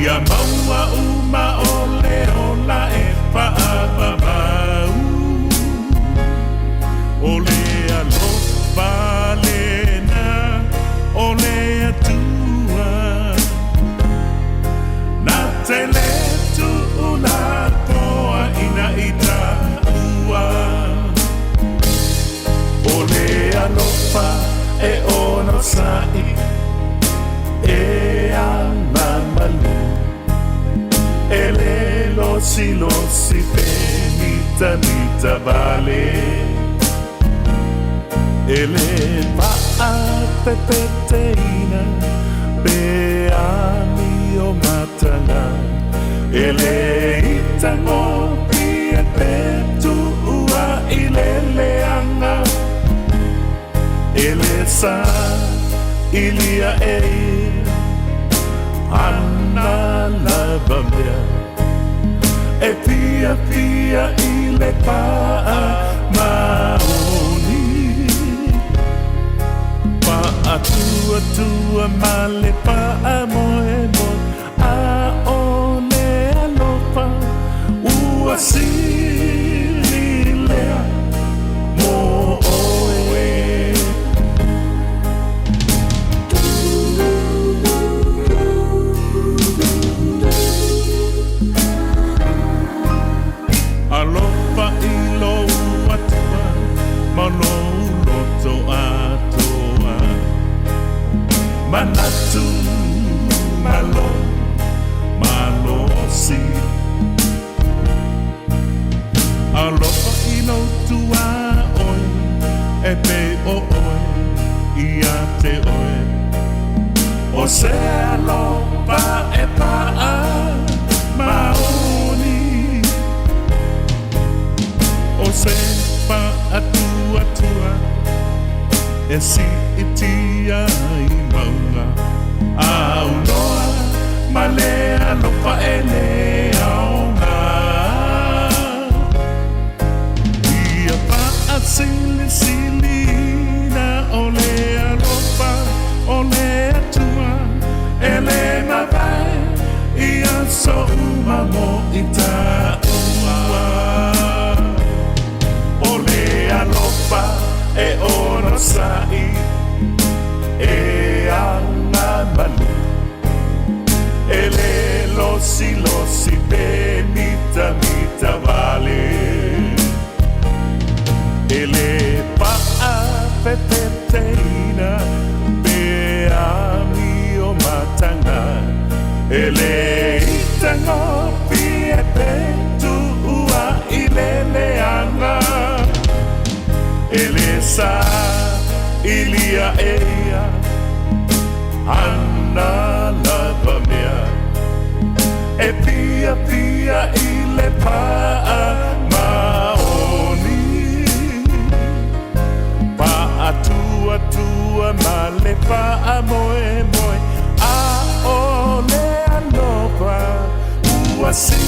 Ia maua uma ole ola e paapapau. Ole alofa lena, ole atua. Na te letu una toa ina ita ua. Ole alofa e ono sai e ana malu. Ele losi penita mita vale. Ele pa'apepeteina pe ami o matanga. Ele itango pie petu ua ileleanga. Ele sa ilia e Anna lava mea. E pia pia ile pa'a maoni. Pa'a tua male pa'a moe moe. A ole alofa ua sililea mo oe. Alofa ilo atua, malo loto atoa. Manatu, malo si. Alofa ilo tua oi, e pe o oi, ia te oi. O se alofa e pa'a maoni. O se pa'atua tua e si itia i maunga. Au noa ma le alofa e le aonga. Ia pa'a silina o le alofa o le atua. E le mawai ia so uma mo ita ua. Ole alofa e ono sai e ana malu. Ele losi pe mita vale. Ele pa'a pepeteina pe ami o matanga. Ele itango pie petu ua ileleana. Ele sa ilia eia Anna lava mea. E pia pia ile pa'a maoni. Pa'a tua male pa'a moe moe. A ole alofa ua si.